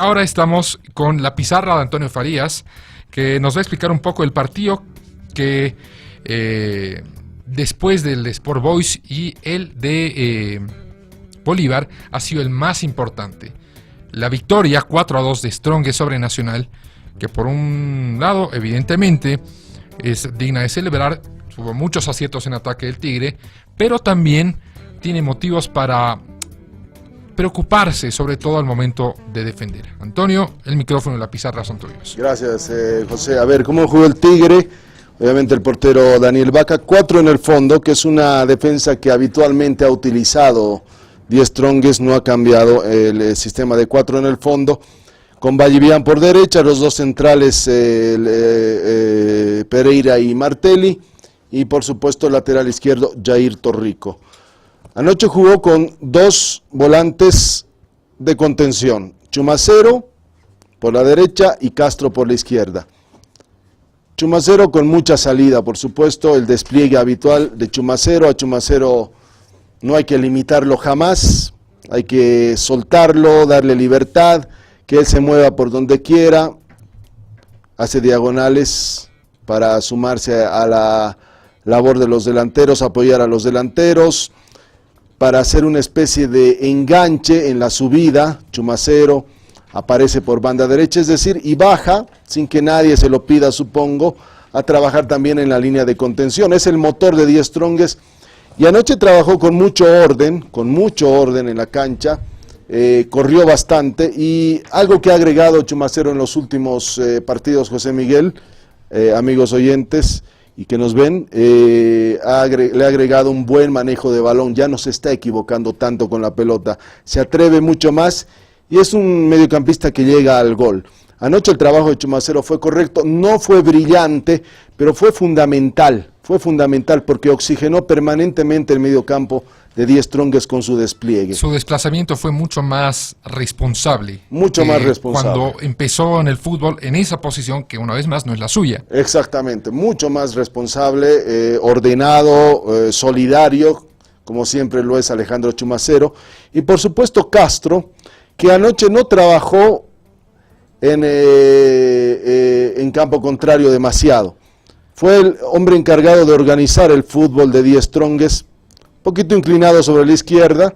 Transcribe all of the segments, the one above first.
Ahora estamos con la pizarra de Antonio Farías, que nos va a explicar un poco el partido que después del Sport Boys y el de Bolívar ha sido el más importante. La victoria 4-2 de Strongest sobre Nacional, que por un lado evidentemente es digna de celebrar. Tuvo muchos aciertos en ataque del Tigre, pero también tiene motivos para preocuparse, sobre todo al momento de defender. Antonio, el micrófono y la pizarra son tuyos. Gracias, José. A ver, ¿cómo jugó el Tigre? Obviamente el portero Daniel Vaca, 4 en el fondo, que es una defensa que habitualmente ha utilizado Die Strongest, no ha cambiado el sistema de 4 en el fondo, con Vallivian por derecha, los dos centrales Pereira y Martelli, y por supuesto el lateral izquierdo Jair Torrico. Anoche jugó con 2 volantes de contención, Chumacero por la derecha y Castro por la izquierda. Chumacero con mucha salida, por supuesto, el despliegue habitual de Chumacero. A Chumacero no hay que limitarlo jamás, hay que soltarlo, darle libertad, que él se mueva por donde quiera, hace diagonales para sumarse a la labor de los delanteros, apoyar a los delanteros, para hacer una especie de enganche en la subida. Chumacero aparece por banda derecha, es decir, y baja, sin que nadie se lo pida, supongo, a trabajar también en la línea de contención. Es el motor de Die Strongest, y anoche trabajó con mucho orden en la cancha, corrió bastante, y algo que ha agregado Chumacero en los últimos partidos, José Miguel, amigos oyentes, y que nos ven, le ha agregado un buen manejo de balón, ya no se está equivocando tanto con la pelota, se atreve mucho más, y es un mediocampista que llega al gol. Anoche el trabajo de Chumacero fue correcto, no fue brillante, pero fue fundamental porque oxigenó permanentemente el mediocampo de Die Strongest con su despliegue. Su desplazamiento fue mucho más responsable. Mucho más responsable. Cuando empezó en el fútbol en esa posición que una vez más no es la suya. Exactamente, mucho más responsable, ordenado, solidario, como siempre lo es Alejandro Chumacero. Y por supuesto Castro, que anoche no trabajó en campo contrario demasiado. Fue el hombre encargado de organizar el fútbol de Die Strongest, un poquito inclinado sobre la izquierda,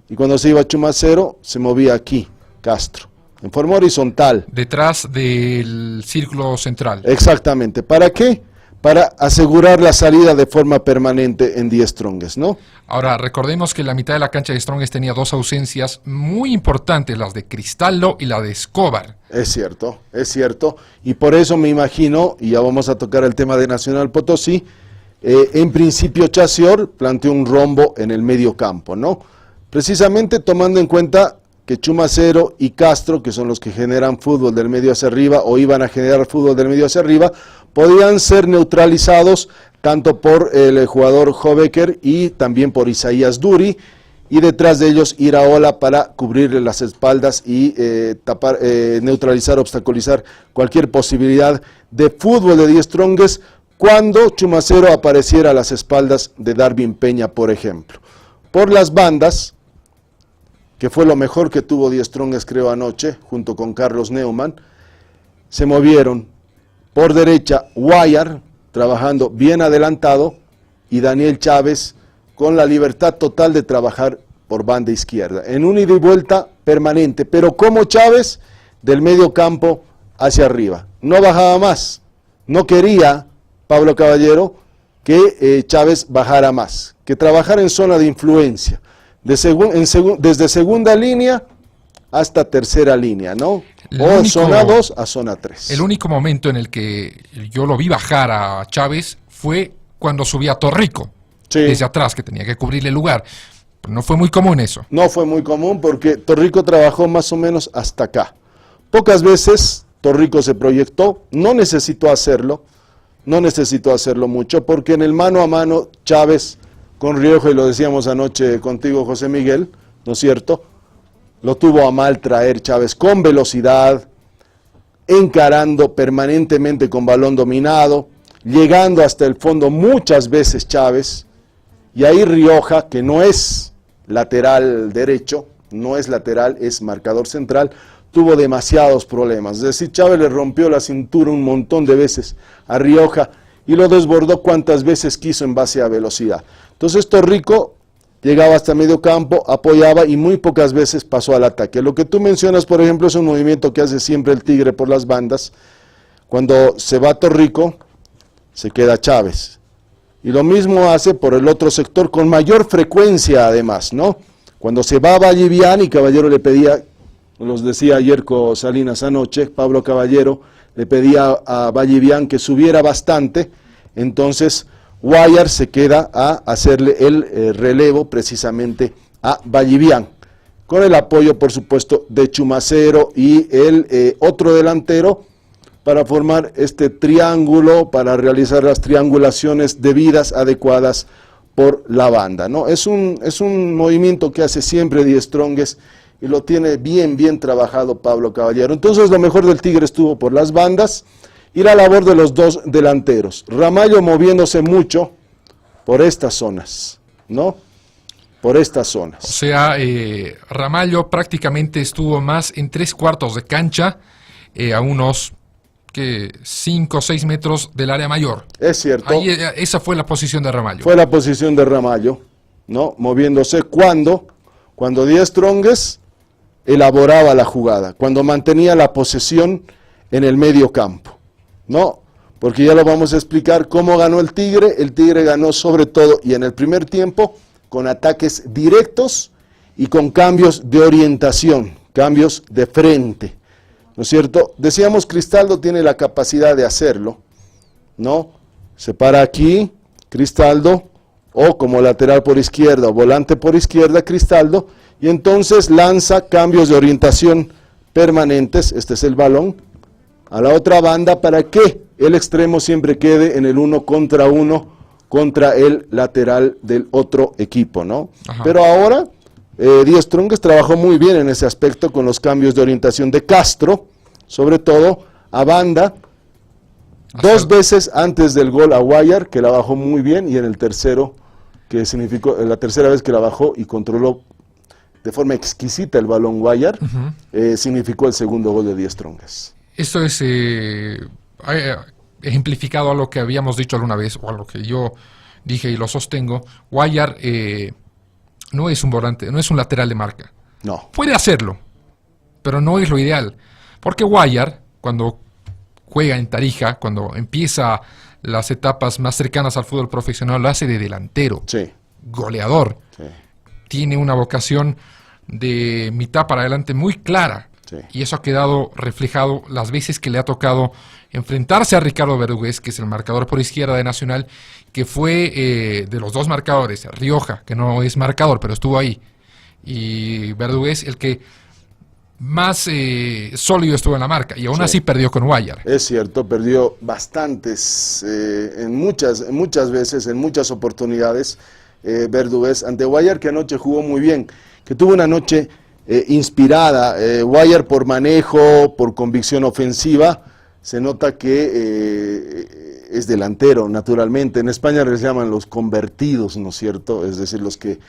y cuando se iba Chumacero, se movía aquí, Castro, en forma horizontal. Detrás del círculo central. Exactamente. ¿Para qué? Para asegurar la salida de forma permanente en Die Strongest, ¿no? Ahora, recordemos que la mitad de la cancha de Strongest tenía 2 ausencias muy importantes, las de Cristaldo y la de Escobar. Es cierto, y por eso me imagino, y ya vamos a tocar el tema de Nacional Potosí, en principio Chazior planteó un rombo en el medio campo, ¿no? Precisamente tomando en cuenta que Chumacero y Castro, que son los que generan fútbol del medio hacia arriba, o iban a generar fútbol del medio hacia arriba, podían ser neutralizados tanto por el jugador Hobecker y también por Isaías Duri, y detrás de ellos Iraola para cubrirle las espaldas y neutralizar, obstaculizar cualquier posibilidad de fútbol de Die Strongest cuando Chumacero apareciera a las espaldas de Darwin Peña, por ejemplo. Por las bandas, que fue lo mejor que tuvo Die Strongest, creo, anoche, junto con Carlos Neumann, se movieron por derecha Guayar, trabajando bien adelantado, y Daniel Chávez con la libertad total de trabajar por banda izquierda, en un ida y vuelta permanente, pero como Chávez, del medio campo hacia arriba. No bajaba más, no quería Pablo Caballero que Chávez bajara más, que trabajara en zona de influencia, desde segunda línea hasta tercera línea, ¿no? O zona 2 a zona 3. El único momento en el que yo lo vi bajar a Chávez fue cuando subía a Torrico, sí, desde atrás, que tenía que cubrirle el lugar. Pero no fue muy común eso. No fue muy común porque Torrico trabajó más o menos hasta acá. Pocas veces Torrico se proyectó, no necesitó hacerlo mucho, porque en el mano a mano Chávez con Rioja, y lo decíamos anoche contigo, José Miguel, ¿no es cierto?, lo tuvo a mal traer Chávez con velocidad, encarando permanentemente con balón dominado, llegando hasta el fondo muchas veces Chávez, y ahí Rioja, que no es lateral derecho, no es lateral, es marcador central, tuvo demasiados problemas. Es decir, Chávez le rompió la cintura un montón de veces a Rioja y lo desbordó cuantas veces quiso en base a velocidad. Entonces Torrico llegaba hasta medio campo, apoyaba y muy pocas veces pasó al ataque. Lo que tú mencionas, por ejemplo, es un movimiento que hace siempre el Tigre por las bandas. Cuando se va Torrico, se queda Chávez. Y lo mismo hace por el otro sector con mayor frecuencia además, ¿no? Cuando se va Vallivian y Caballero le pedía, los decía ayer con Salinas anoche, Pablo Caballero le pedía a Vallivian que subiera bastante, entonces Guayar se queda a hacerle el relevo precisamente a Vallivian, con el apoyo por supuesto de Chumacero y el otro delantero, para formar este triángulo, para realizar las triangulaciones debidas, adecuadas por la banda, ¿no? Es un movimiento que hace siempre Die Strongest y lo tiene bien trabajado Pablo Caballero. Entonces lo mejor del Tigre estuvo por las bandas y la labor de los dos delanteros. Ramallo moviéndose mucho por estas zonas, ¿no? Por estas zonas. O sea, Ramallo prácticamente estuvo más en 3/4 de cancha, a unos 5 o 6 metros del área mayor. Es cierto. Ahí, esa fue la posición de Ramallo. Fue la posición de Ramallo, ¿no? Moviéndose cuando Die Strongest elaboraba la jugada, cuando mantenía la posesión en el medio campo, ¿no? Porque ya lo vamos a explicar cómo ganó el Tigre. El Tigre ganó sobre todo, y en el primer tiempo, con ataques directos y con cambios de orientación, cambios de frente, ¿no es cierto? Decíamos, Cristaldo tiene la capacidad de hacerlo, ¿no? Se para aquí, Cristaldo, o como lateral por izquierda, o volante por izquierda, Cristaldo, y entonces lanza cambios de orientación permanentes, este es el balón, a la otra banda, para que el extremo siempre quede en el 1 contra 1 contra el lateral del otro equipo, ¿no? Ajá. Pero ahora Die Strongest trabajó muy bien en ese aspecto con los cambios de orientación de Castro, sobre todo a banda, dos veces antes del gol a Guayar, que la bajó muy bien, y en el tercero, que significó la tercera vez que la bajó y controló de forma exquisita el balón Guayar, significó el segundo gol de Die Strongest. Esto es ejemplificado a lo que habíamos dicho alguna vez, o a lo que yo dije y lo sostengo. Guayar no es un volante, no es un lateral de marca. No. Puede hacerlo, pero no es lo ideal. Porque Guayar, cuando juega en Tarija, cuando empieza las etapas más cercanas al fútbol profesional, lo hace de delantero, sí, goleador. Sí. Tiene una vocación de mitad para adelante muy clara. Sí. Y eso ha quedado reflejado las veces que le ha tocado enfrentarse a Ricardo Verdugués, que es el marcador por izquierda de Nacional, que fue de los dos marcadores, Rioja, que no es marcador, pero estuvo ahí, y Verdugués el que más sólido estuvo en la marca, y aún así perdió con Guayar. Es cierto, perdió bastantes, en muchas veces, en muchas oportunidades, Verdugués ante Guayar, que anoche jugó muy bien, que tuvo una noche inspirada. Guayar por manejo, por convicción ofensiva, se nota que es delantero, naturalmente. En España les llaman los convertidos, ¿no es cierto? Es decir, los que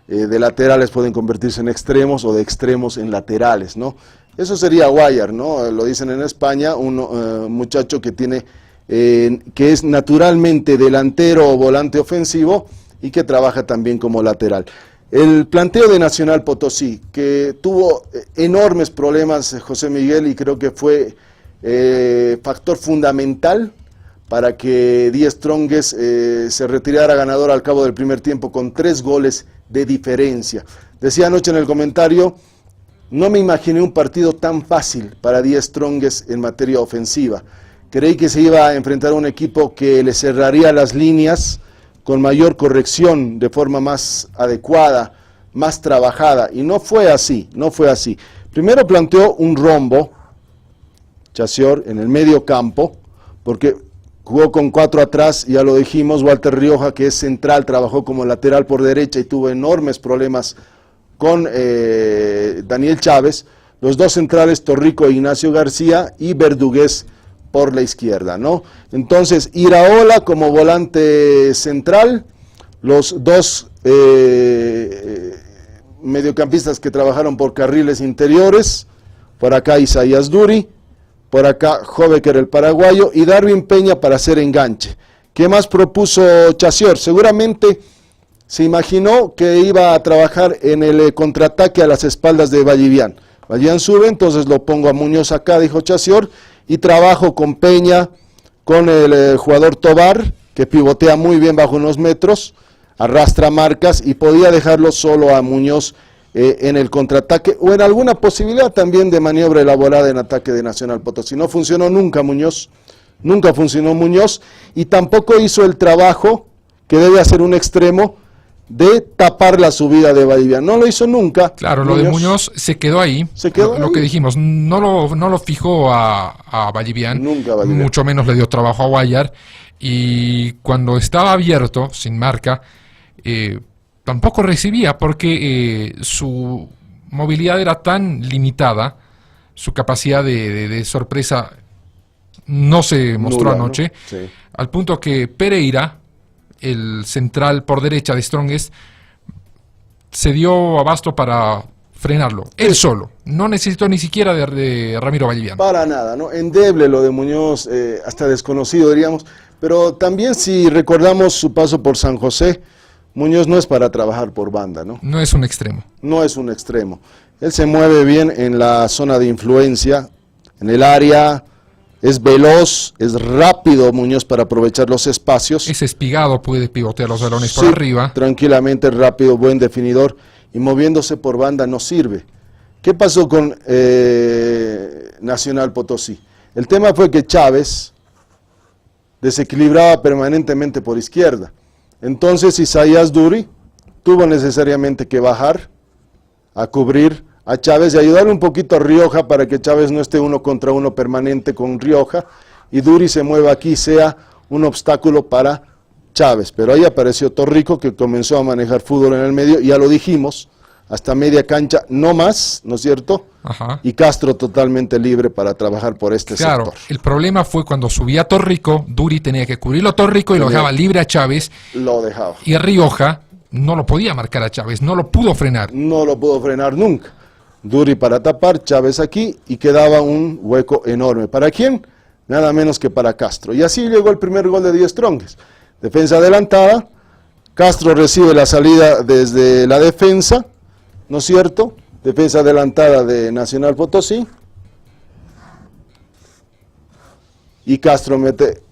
de laterales pueden convertirse en extremos o de extremos en laterales, ¿no? Eso sería Guayar, ¿no? Lo dicen en España, un muchacho que tiene, que es naturalmente delantero o volante ofensivo y que trabaja también como lateral. El planteo de Nacional Potosí, que tuvo enormes problemas José Miguel, y creo que fue factor fundamental para que Die Strongest se retirara ganador al cabo del primer tiempo con 3 goles de diferencia. Decía anoche en el comentario, no me imaginé un partido tan fácil para Die Strongest en materia ofensiva. Creí que se iba a enfrentar a un equipo que le cerraría las líneas con mayor corrección, de forma más adecuada, más trabajada, y no fue así, no fue así. Primero planteó un rombo, Chacior, en el medio campo, porque jugó con 4 atrás, ya lo dijimos. Walter Rioja, que es central, trabajó como lateral por derecha y tuvo enormes problemas con Daniel Chávez. Los dos centrales, Torrico e Ignacio García, y Verdugués por la izquierda, ¿no? Entonces, Iraola como volante central, los dos mediocampistas que trabajaron por carriles interiores, por acá Isaías Duri, por acá Hobeker el paraguayo y Darwin Peña para hacer enganche. ¿Qué más propuso Chacior? Seguramente se imaginó que iba a trabajar en el contraataque a las espaldas de Vallivian. Vallivian sube, entonces lo pongo a Muñoz acá, dijo Chacior, y trabajo con Peña, con el jugador Tobar, que pivotea muy bien bajo unos metros, arrastra marcas y podía dejarlo solo a Muñoz en el contraataque o en alguna posibilidad también de maniobra elaborada en ataque de Nacional Potosí. No funcionó nunca Muñoz, nunca funcionó Muñoz y tampoco hizo el trabajo que debe hacer un extremo de tapar la subida de Vallivian. No lo hizo nunca. Claro, lo de Muñoz se quedó ahí. Lo que dijimos, no lo fijó a Vallivian, nunca Vallivian. Mucho menos le dio trabajo a Guayar. Y cuando estaba abierto, sin marca, tampoco recibía porque su movilidad era tan limitada, su capacidad de sorpresa no se mostró Nula, anoche, ¿no? Sí. Al punto que Pereira, el central por derecha de Strongest, se dio abasto para frenarlo, él solo. No necesitó ni siquiera de Ramiro Vallivian. Para nada, ¿no? Endeble lo de Muñoz, hasta desconocido diríamos, pero también si recordamos su paso por San José, Muñoz no es para trabajar por banda, ¿no? No es un extremo. No es un extremo. Él se mueve bien en la zona de influencia, en el área. Es veloz, es rápido Muñoz para aprovechar los espacios. Es espigado, puede pivotear los balones Sí, por arriba. Tranquilamente, rápido, buen definidor. Y moviéndose por banda no sirve. ¿Qué pasó con Nacional Potosí? El tema fue que Chávez desequilibraba permanentemente por izquierda. Entonces Isaías Duri tuvo necesariamente que bajar a cubrir a Chávez y ayudarle un poquito a Rioja para que Chávez no esté 1 contra 1 permanente con Rioja y Duri se mueva aquí, sea un obstáculo para Chávez. Pero ahí apareció Torrico que comenzó a manejar fútbol en el medio, ya lo dijimos, hasta media cancha, no más, ¿no es cierto? Ajá. Y Castro totalmente libre para trabajar por este Claro, sector. el problema fue cuando subía Torrico, Duri tenía que cubrirlo a Torrico y lo dejaba libre a Chávez. Lo dejaba. Y Rioja no lo podía marcar a Chávez, no lo pudo frenar. No lo pudo frenar nunca. Duri para tapar, Chávez aquí y quedaba un hueco enorme. ¿Para quién? Nada menos que para Castro. Y así llegó el primer gol de Die Strongest. Defensa adelantada, Castro recibe la salida desde la defensa, ¿no es cierto? Defensa adelantada de Nacional Potosí. Y Castro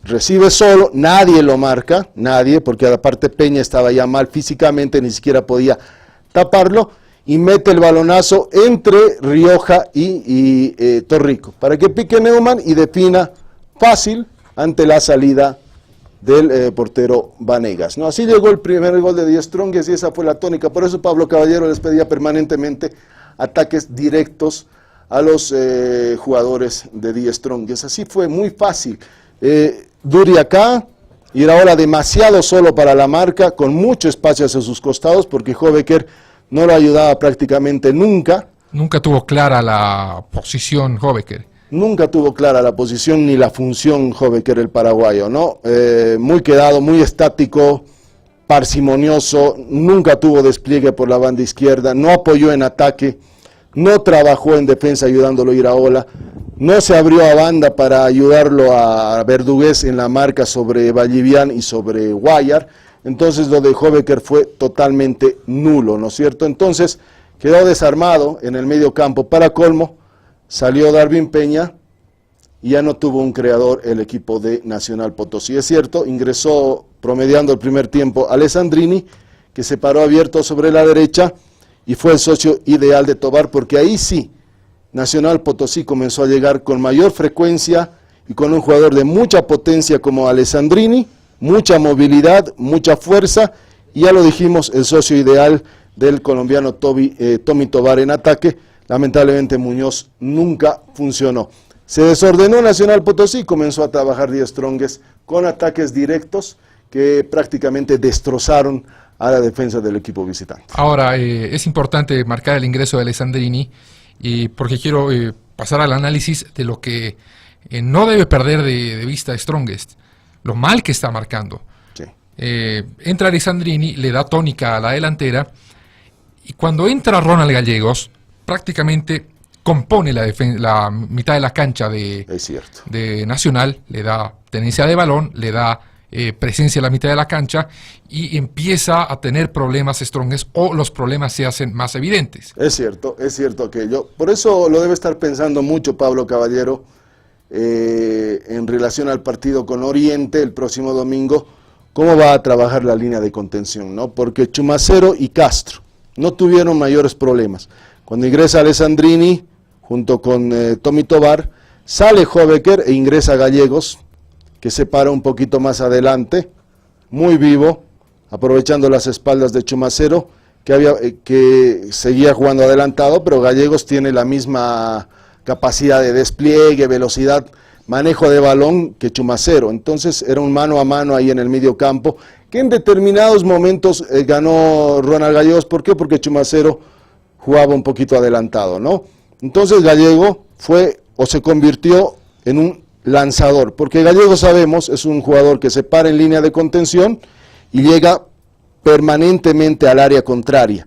recibe solo, nadie lo marca, nadie, porque aparte Peña estaba ya mal físicamente, ni siquiera podía taparlo. Y mete el balonazo entre Rioja y Torrico, para que pique Neumann y defina fácil ante la salida del portero Vanegas, ¿no? Así llegó el primer gol de Die Strongest y esa fue la tónica. Por eso Pablo Caballero les pedía permanentemente ataques directos a los jugadores de Die Strongest. Así fue muy fácil. Duri acá, Iraola demasiado solo para la marca, con mucho espacio hacia sus costados, porque Hobeker no lo ayudaba prácticamente nunca. Nunca tuvo clara la posición Hobeker. Nunca tuvo clara la posición ni la función Hobeker el paraguayo, ¿no? Muy quedado, muy estático, parsimonioso, nunca tuvo despliegue por la banda izquierda, no apoyó en ataque, no trabajó en defensa ayudándolo a Iraola, no se abrió a banda para ayudarlo a Verdugués en la marca sobre Vallivian y sobre Guayar. Entonces lo de Hobeker fue totalmente nulo, ¿no es cierto? Entonces quedó desarmado en el medio campo. Para colmo, salió Darwin Peña y ya no tuvo un creador el equipo de Nacional Potosí. Es cierto, ingresó promediando el primer tiempo Alessandrini, que se paró abierto sobre la derecha y fue el socio ideal de Tobar, porque ahí sí, Nacional Potosí comenzó a llegar con mayor frecuencia y con un jugador de mucha potencia como Alessandrini, mucha movilidad, mucha fuerza, y ya lo dijimos, el socio ideal del colombiano Tommy Tobar en ataque. Lamentablemente Muñoz nunca funcionó. Se desordenó Nacional Potosí, comenzó a trabajar Die Strongest con ataques directos que prácticamente destrozaron a la defensa del equipo visitante. Ahora, es importante marcar el ingreso de Alessandrini, porque quiero pasar al análisis de lo que no debe perder de vista Strongest. Lo mal que está marcando. Sí. Entra Alessandrini, le da tónica a la delantera, y cuando entra Ronald Gallegos, prácticamente compone la mitad de la cancha Es cierto. de Nacional, le da tenencia de balón, le da presencia en la mitad de la cancha y empieza a tener problemas Strongest, o los problemas se hacen más evidentes. Es cierto aquello. Por eso lo debe estar pensando mucho Pablo Caballero en relación al partido con Oriente el próximo domingo, cómo va a trabajar la línea de contención, ¿no? Porque Chumacero y Castro no tuvieron mayores problemas. Cuando ingresa Alessandrini junto con Tommy Tobar, sale Hobeker e ingresa Gallegos, que se para un poquito más adelante, muy vivo, aprovechando las espaldas de Chumacero, que seguía jugando adelantado, pero Gallegos tiene la misma capacidad de despliegue, velocidad, manejo de balón que Chumacero. Entonces era un mano a mano ahí en el medio campo, que en determinados momentos ganó Ronald Gallegos. ¿Por qué? Porque Chumacero jugaba un poquito adelantado, ¿no? Entonces Gallego fue o se convirtió en un lanzador, porque Gallego, sabemos, es un jugador que se para en línea de contención y llega permanentemente al área contraria.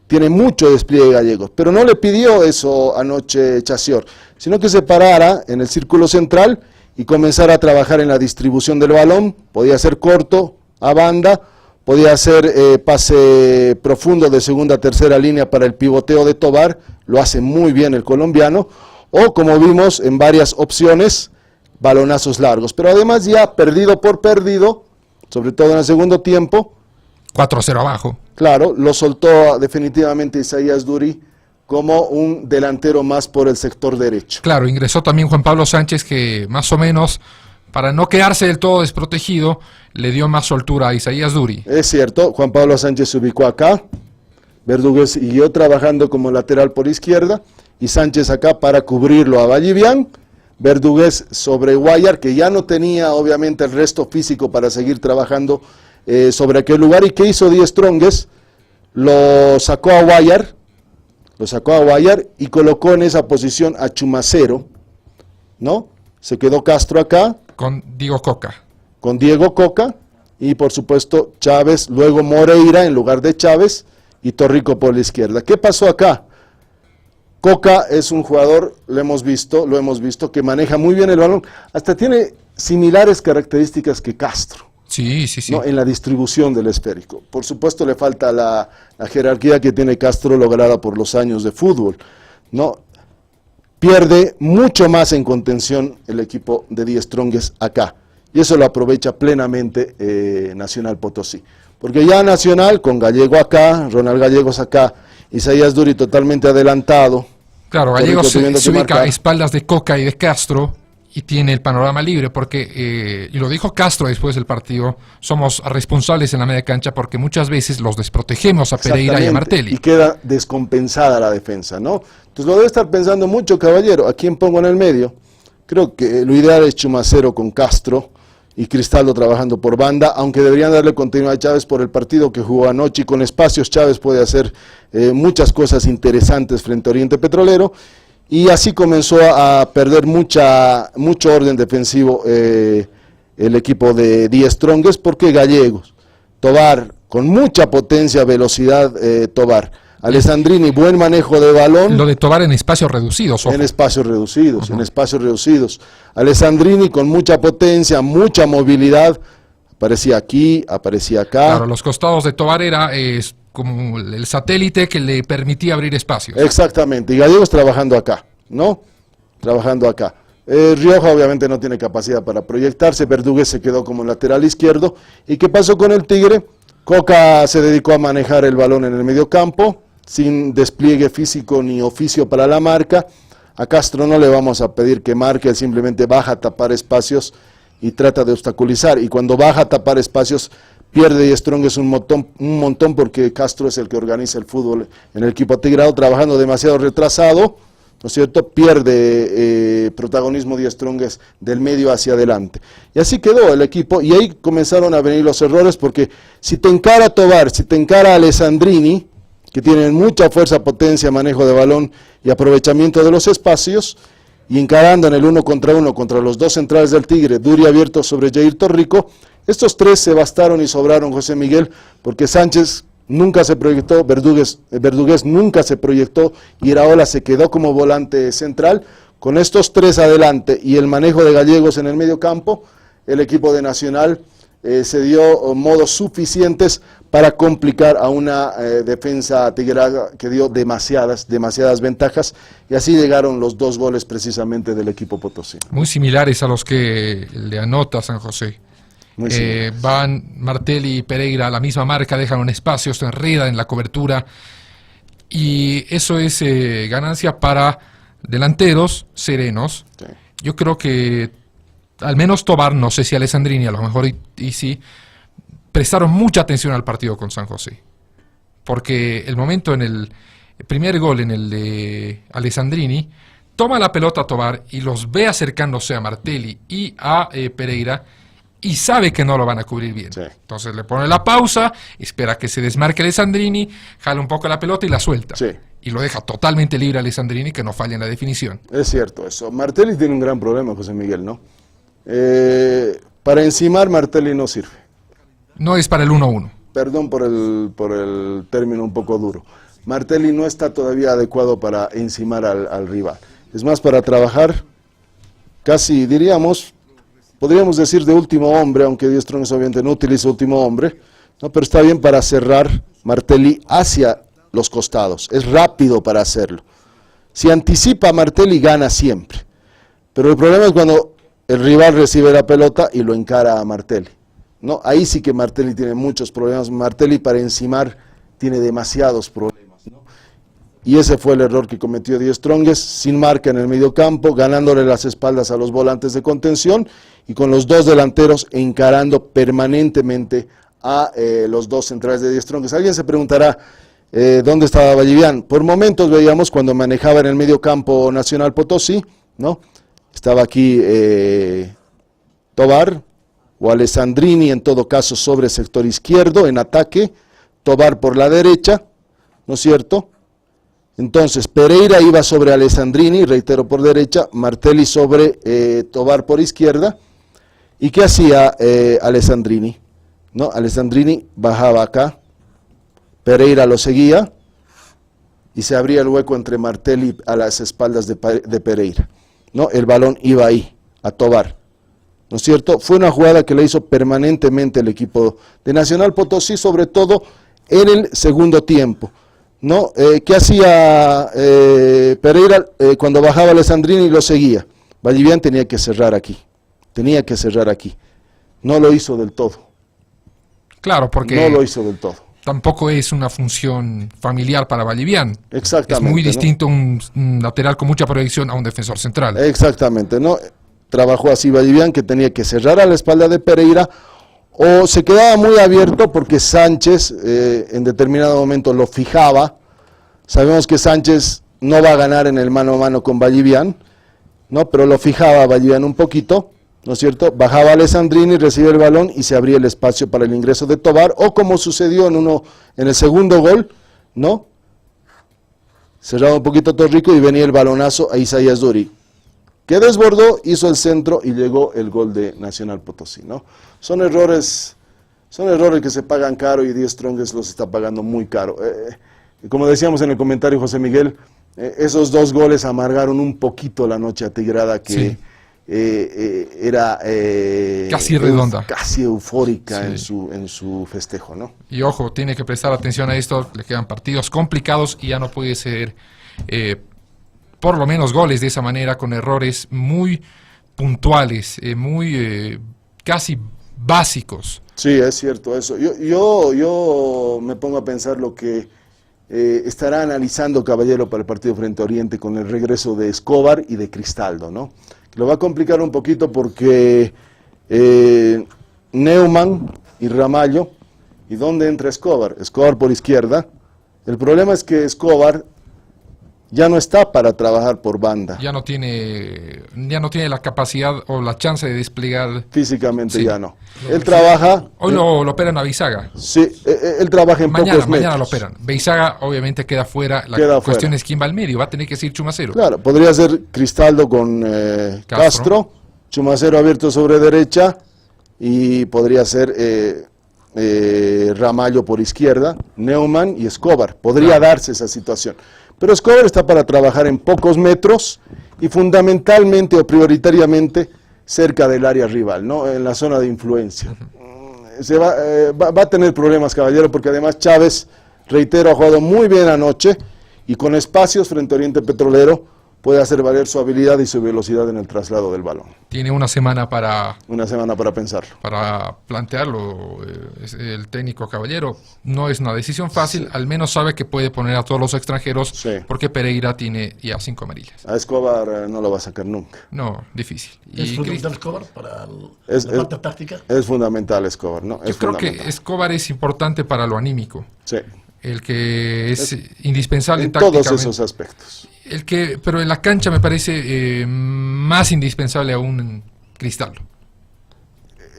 Tiene mucho despliegue Gallegos, pero no le pidió eso anoche Chacior, sino que se parara en el círculo central y comenzara a trabajar en la distribución del balón. Podía ser corto, a banda, podía ser pase profundo de segunda a tercera línea para el pivoteo de Tobar, lo hace muy bien el colombiano, o como vimos en varias opciones, balonazos largos. Pero además ya perdido por perdido, sobre todo en el segundo tiempo, 4-0 abajo. Claro, lo soltó definitivamente Isaías Duri como un delantero más por el sector derecho. Claro, ingresó también Juan Pablo Sánchez, que más o menos, para no quedarse del todo desprotegido, le dio más soltura a Isaías Duri. Es cierto, Juan Pablo Sánchez se ubicó acá, Verdugues siguió trabajando como lateral por izquierda, y Sánchez acá para cubrirlo a Vallivian, Verdugues sobre Guayar, que ya no tenía obviamente el resto físico para seguir trabajando sobre aquel lugar. ¿Y qué hizo Die Strongest? Lo sacó a Guayar y colocó en esa posición a Chumacero, ¿no? Se quedó Castro acá. Con Diego Coca. Y por supuesto Chávez, luego Moreira en lugar de Chávez y Torrico por la izquierda. ¿Qué pasó acá? Coca es un jugador, lo hemos visto, que maneja muy bien el balón, hasta tiene similares características que Castro. Sí. ¿No? En la distribución del esférico. Por supuesto le falta la jerarquía que tiene Castro lograda por los años de fútbol, ¿no? Pierde mucho más en contención el equipo de Die Strongest acá, y eso lo aprovecha plenamente Nacional Potosí, porque ya Nacional con Gallego acá, Ronald Gallegos acá, Isaías Duri totalmente adelantado. Claro, Gallegos se ubica a espaldas de Coca y de Castro y tiene el panorama libre, porque, y lo dijo Castro después del partido, somos responsables en la media cancha porque muchas veces los desprotegemos a Pereira y a Martelli. Y queda descompensada la defensa, ¿no? Entonces lo debe estar pensando mucho Caballero. ¿A quién pongo en el medio? Creo que lo ideal es Chumacero con Castro y Cristaldo trabajando por banda, aunque deberían darle continuidad a Chávez por el partido que jugó anoche, y con espacios Chávez puede hacer muchas cosas interesantes frente a Oriente Petrolero, y así comenzó a perder mucho orden defensivo el equipo de Die Strongest, porque Gallegos, Tobar, con mucha potencia, velocidad, Tobar, Alessandrini, buen manejo de balón. Lo de Tobar en espacios reducidos. Ojo. En espacios reducidos, Alessandrini con mucha potencia, mucha movilidad, aparecía aquí, aparecía acá. Claro, los costados de Tobar era como el satélite que le permitía abrir espacios. Exactamente, y Gallegos trabajando acá, ¿no? Trabajando acá. Rioja obviamente no tiene capacidad para proyectarse, Verdugues se quedó como lateral izquierdo. ¿Y qué pasó con el Tigre? Coca se dedicó a manejar el balón en el medio campo, sin despliegue físico ni oficio para la marca. A Castro no le vamos a pedir que marque, él simplemente baja a tapar espacios y trata de obstaculizar, y cuando baja a tapar espacios pierde Die Strongest un montón, porque Castro es el que organiza el fútbol en el equipo atigrado, trabajando demasiado retrasado, ¿no es cierto? Pierde protagonismo Die Strongest del medio hacia adelante, y así quedó el equipo, y ahí comenzaron a venir los errores, porque si te encara Tobar, si te encara Alessandrini, que tienen mucha fuerza, potencia, manejo de balón y aprovechamiento de los espacios, y encarando en el 1 contra 1 contra los dos centrales del Tigre, Duri abierto sobre Jair Torrico, estos tres se bastaron y sobraron, José Miguel, porque Sánchez nunca se proyectó, Verdugués nunca se proyectó, Iraola se quedó como volante central. Con estos tres adelante y el manejo de Gallegos en el medio campo, el equipo de Nacional se dio modos suficientes para complicar a una defensa tiguera que dio demasiadas ventajas, y así llegaron los 2 goles precisamente del equipo potosí. Muy similares a los que le anota San José. Van Martelli y Pereira a la misma marca, dejan un espacio, se enredan en la cobertura, y eso es ganancia para delanteros serenos. Sí. Yo creo que al menos Tobar, no sé si Alessandrini, a lo mejor y sí, prestaron mucha atención al partido con San José, porque el momento en el primer gol, en el de Alessandrini, toma la pelota a Tobar y los ve acercándose a Martelli y a Pereira, y sabe que no lo van a cubrir bien. Sí. Entonces le pone la pausa, espera que se desmarque Alessandrini, jala un poco la pelota y la suelta. Sí. Y lo deja totalmente libre a Alessandrini, que no falla en la definición. Es cierto eso. Martelli tiene un gran problema, José Miguel, ¿no? Para encimar, Martelli no sirve. No es para el 1-1. Perdón por el término un poco duro. Martelli no está todavía adecuado para encimar al rival. Es más para trabajar, casi podríamos decir de último hombre, aunque Die Strongest obviamente no utiliza último hombre, ¿no? Pero está bien para cerrar Martelli hacia los costados. Es rápido para hacerlo. Si anticipa a Martelli, gana siempre. Pero el problema es cuando el rival recibe la pelota y lo encara a Martelli, ¿no? Ahí sí que Martelli tiene muchos problemas. Martelli para encimar tiene demasiados problemas, ¿no? Y ese fue el error que cometió Die Strongest, sin marca en el medio campo, ganándole las espaldas a los volantes de contención y con los 2 delanteros encarando permanentemente a los 2 centrales de Die Strongest. Alguien se preguntará, ¿dónde estaba Vallivian? Por momentos veíamos cuando manejaba en el medio campo Nacional Potosí, ¿no? Estaba aquí Tobar o Alessandrini, en todo caso sobre sector izquierdo en ataque, Tobar por la derecha, ¿no es cierto? Entonces Pereira iba sobre Alessandrini, reitero, por derecha, Martelli sobre Tobar por izquierda. ¿Y qué hacía Alessandrini? ¿No? Alessandrini bajaba acá, Pereira lo seguía y se abría el hueco entre Martelli a las espaldas de Pereira, ¿no? El balón iba ahí, a Tobar, ¿no es cierto? Fue una jugada que le hizo permanentemente el equipo de Nacional Potosí, sobre todo en el segundo tiempo, ¿no? ¿Qué hacía Pereira cuando bajaba Alessandrini y lo seguía? Vallivian tenía que cerrar aquí, no lo hizo del todo. Claro, porque no lo hizo del todo. Tampoco es una función familiar para Vallivian. Exactamente. Es muy distinto, ¿no? un lateral con mucha proyección a un defensor central. Exactamente, ¿no? Trabajó así Vallivian, que tenía que cerrar a la espalda de Pereira, o se quedaba muy abierto porque Sánchez en determinado momento lo fijaba. Sabemos que Sánchez no va a ganar en el mano a mano con Vallivian, ¿no? Pero lo fijaba a Vallivian un poquito, ¿no es cierto? Bajaba Alessandrini, recibe el balón y se abría el espacio para el ingreso de Tobar, o como sucedió en el segundo gol, ¿no? Cerraba un poquito Torrico y venía el balonazo a Isaías Duri, que desbordó, hizo el centro y llegó el gol de Nacional Potosí, ¿no? Son errores que se pagan caro y Die Strongest los está pagando muy caro. Como decíamos en el comentario, José Miguel, esos 2 goles amargaron un poquito la noche atigrada que... Sí. Era casi redonda, casi eufórica, sí, en su festejo, ¿no? Y ojo, tiene que prestar atención a esto, le quedan partidos complicados y ya no puede ser por lo menos goles de esa manera, con errores muy puntuales, muy casi básicos. Sí, es cierto eso. Yo me pongo a pensar lo que estará analizando Caballero para el partido frente a Oriente con el regreso de Escobar y de Cristaldo, ¿no? Lo va a complicar un poquito porque Neumann y Ramallo, ¿y dónde entra Escobar? Escobar por izquierda. El problema es que Escobar ya no está para trabajar por banda. Ya no tiene la capacidad o la chance de desplegar. Físicamente, sí, ya no. Él sí, trabaja... Hoy lo operan a Beizaga. Sí, él trabaja en pocos metros. Mañana lo operan. Beizaga obviamente queda fuera. La cuestión es quién va al medio. Va a tener que ser Chumacero. Claro, podría ser Cristaldo con Castro, Chumacero abierto sobre derecha, y podría ser Ramallo por izquierda, Neumann y Escobar. Podría darse esa situación. Pero Escobar está para trabajar en pocos metros y fundamentalmente o prioritariamente cerca del área rival, ¿no? En la zona de influencia. Va a tener problemas, caballero, porque además Chávez, reitero, ha jugado muy bien anoche y con espacios frente a Oriente Petrolero puede hacer valer su habilidad y su velocidad en el traslado del balón. Tiene una semana para pensarlo. Para plantearlo. El técnico Caballero no es una decisión fácil, sí. Al menos sabe que puede poner a todos los extranjeros, sí. Porque Pereira tiene ya 5 amarillas. A Escobar no lo va a sacar nunca. No, difícil. ¿Es fundamental Escobar para la parte táctica? Es fundamental Escobar, ¿no? Yo creo que Escobar es importante para lo anímico. Sí. El que es indispensable en todos esos aspectos. Pero en la cancha me parece más indispensable aún Cristaldo.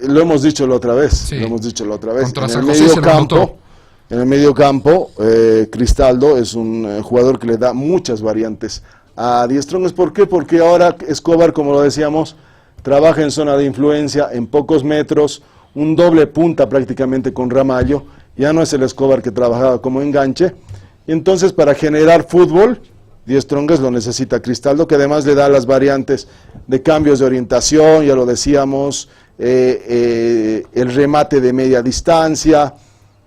Lo hemos dicho la otra vez. Sí. Contra San José en el medio campo, Cristaldo es un jugador que le da muchas variantes a Die Strongest. ¿Por qué? Porque ahora Escobar, como lo decíamos, trabaja en zona de influencia, en pocos metros, un doble punta prácticamente con Ramallo. Ya no es el Escobar que trabajaba como enganche. Y entonces, para generar fútbol, Die Strongest lo necesita Cristaldo, que además le da las variantes de cambios de orientación, ya lo decíamos, el remate de media distancia,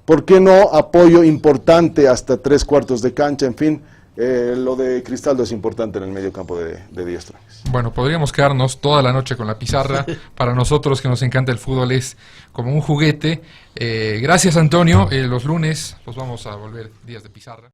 ¿por qué no? Apoyo importante hasta 3/4 de cancha, en fin, lo de Cristaldo es importante en el medio campo de Die Strongest. Bueno, podríamos quedarnos toda la noche con la pizarra. Para nosotros que nos encanta el fútbol es como un juguete. Gracias, Antonio. Los lunes pues vamos a volver días de pizarra.